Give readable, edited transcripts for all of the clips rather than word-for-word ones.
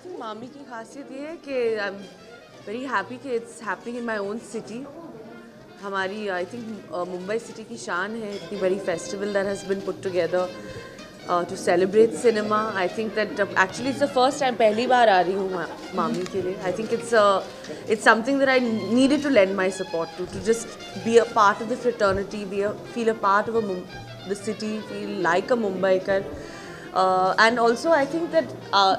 think मामी की खासियत ये है कि I'm very happy कि it's happening in my own city. हमारी आई थिंक मुंबई सिटी की शान है इतनी बड़ी festival that has been put together to celebrate cinema. I think that actually it's the first time पहली बार आ रही हूँ मामी के लिए. I think it's something that I needed to lend my support to just be a part of the fraternity, feel a part of the city, feel like a Mumbaikar. And also I think that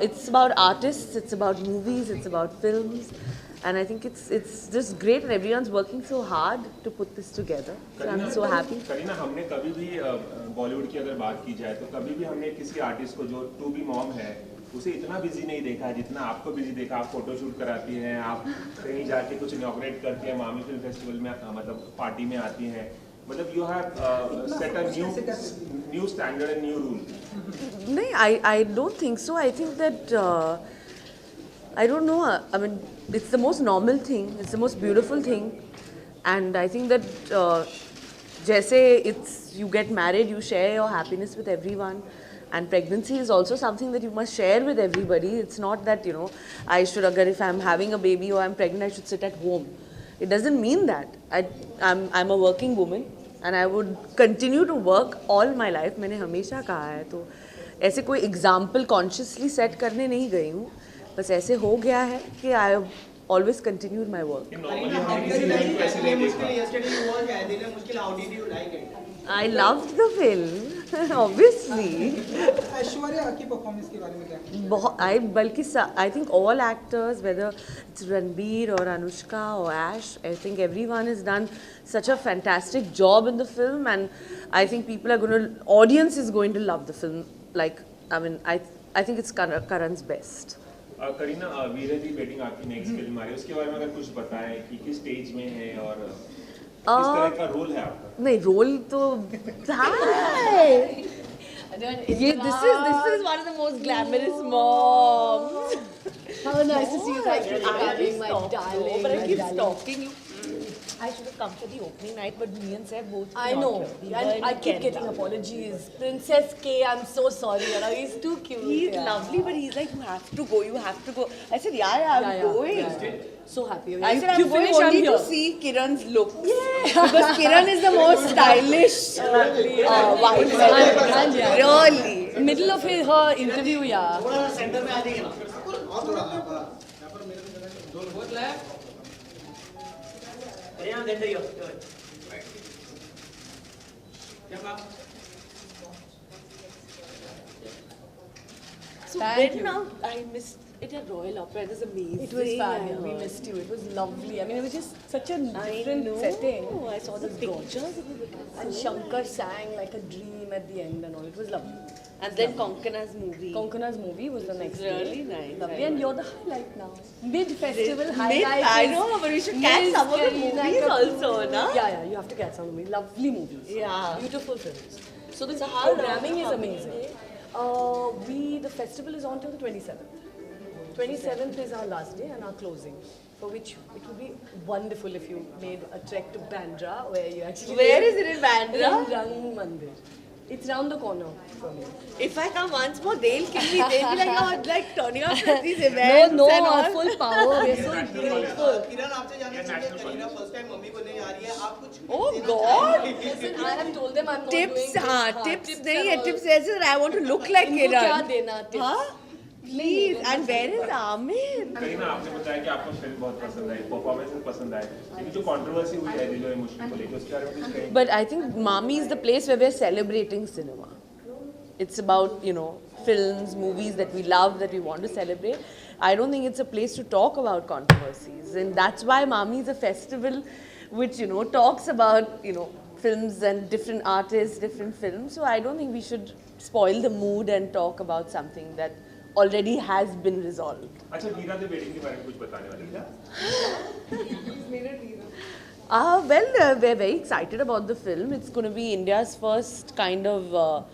it's about artists, it's about movies, it's about films. And I think it's just great and everyone's working so hard to put this together. So I'm so happy. Kareena, हमने कभी भी बॉलीवुड की अगर बात की जाए तो कभी भी हमने किसी आर्टिस्ट को जो टू बी मॉम है उसे इतना बिजी नहीं देखा है जितना आपको बिजी देखा. आप फोटो शूट कराती हैं, आप कहीं जाके कुछ इनॉग्रेट करती हैं, मामी फिल्म फेस्टिवल में मतलब पार्टी में आती हैं. मतलब you have set a new standard and new rule. No, I don't think so. I think that I don't know. I mean, it's the most normal thing. It's the most beautiful thing, and I think that जैसे you get married, you share your happiness with everyone, and pregnancy is also something that you must share with everybody. It's not that I should, agar if I'm having a baby or I'm pregnant, I should sit at home. It doesn't mean that. I'm a working woman and I would continue to work all my life. मैंने हमेशा कहा है, तो ऐसे कोई example consciously set करने नहीं गई हूँ. बस ऐसे हो गया है कि I have always continued my work. I loved the film, obviously. Aishwarya की परफॉर्मेंस के बारे में क्या? बल्कि I think all actors, whether it's Ranbir or Anushka or Ash, I think everyone has done such a fantastic job in the film, and I think audience is going to love the film. Like, I mean, I think it's Karan's best. Kareena, Veere Di wedding आपकी next film आ रही है, उसके बारे में अगर कुछ बताएं कि किस स्टेज में है और किस तरह का रोल है आपका? नहीं, रोल तो this is one of the most glamorous moms. How nice to see you. Thank you for coming, my darling. But I my keep darling. stalking you. I should have come for the opening night, but me and Seb both. I know, and I keep getting apologies. Princess K, I'm so sorry. He's too cute. He's lovely, but he's like, you have to go, you have to go. I said, yeah, I'm going. Yeah. So happy. I said, I'm going only to see Kiran's look. Yeah. Because Kiran is the most stylish wife. Really. Middle of her interview, yeah. So when now I missed it at Royal Opera. It was amazing. It was fab. Yeah. We missed you. It was lovely. I mean, it was just such a different setting. I saw the pictures. And Shankar sang like a dream at the end and all. It was lovely. And then Konkana's movie. Konkana's movie was the next Really day. nice. Lovely. And you're the highlight now. Mid-festival highlight. I know, but we should catch some of the movies also, na? Yeah, you have to catch some movies. Lovely movies. Yeah. Beautiful films. So the how programming is long? amazing. The festival is on till the 27th. 27th is our last day and our closing, for which it would be wonderful if you made a trek to Bandra, where you actually Where is it in Bandra? In Rang Mandir. It's round the corner from you. If I come once more, they'll kill me. They'll be like, oh, like turning up at these events No, and all. full power. We're so grateful. किरण आपसे जानना चाहिए, Kareena first time mummy को नहीं आ रही है, आप कुछ Oh God! Listen, I have told them I'm not Tips, doing tips and नहीं है. all. Tips ऐसे that I want to look like इनको क्या Kiran. देना tips? Huh? Please. And where is Amir? Kareena, आपने बताया कि आपको फिल्म बहुत पसंद आई, परफॉर्मेंस पसंद आए, लेकिन जो कंट्रोवर्सी हुई है दिलो इमोशन को लेकर, उसके बारे में कुछ कहेंगे? But I think Mami is the place where we're celebrating cinema. It's about, films, movies that we love, that we want to celebrate. I don't think it's a place to talk about controversies. And that's why Mami is a festival which, talks about, films and different artists, different films. So I don't think we should spoil the mood and talk about something that already has been resolved. अच्छा, वीरा Di wedding के बारे में कुछ बताने वाले क्या? Well, we're very excited about the film. It's going to be India's first kind of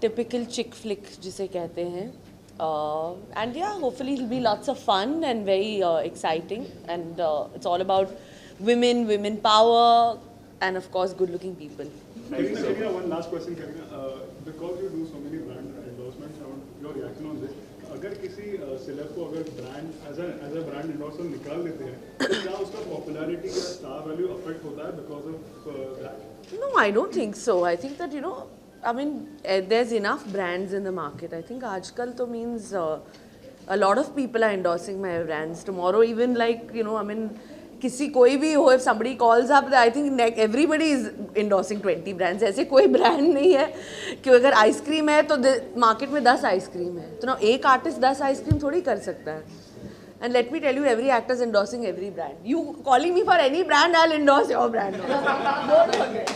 typical chick flick, जिसे कहते हैं. And yeah, hopefully it'll be lots of fun and very exciting. And it's all about women power, and of course, good-looking people. Karina, one last question, Karina. Because you do so many brand endorsements, your reaction on this. अगर किसी celeb को अगर brand as a brand इंडोर्सर निकाल देते हैं तो क्या उसका पॉपुलैरिटी या स्टार वैल्यू अफेक्ट होता है because of that? No, I don't think so. I think that, you know, I mean, there's enough brands in the market. I think aajkal to means a lot of people are endorsing my brands. Tomorrow even like, you know, I mean, किसी कोई भी हो, if somebody calls up, I think everybody is endorsing 20 brands. ऐसे कोई brand नहीं है कि अगर आइसक्रीम है तो मार्केट में 10 आइसक्रीम है, तो ना एक आर्टिस्ट 10 आइसक्रीम थोड़ी कर सकता है. And let me tell you, every actor is endorsing every brand. You calling me for any brand, I'll endorse your brand. Don't forget.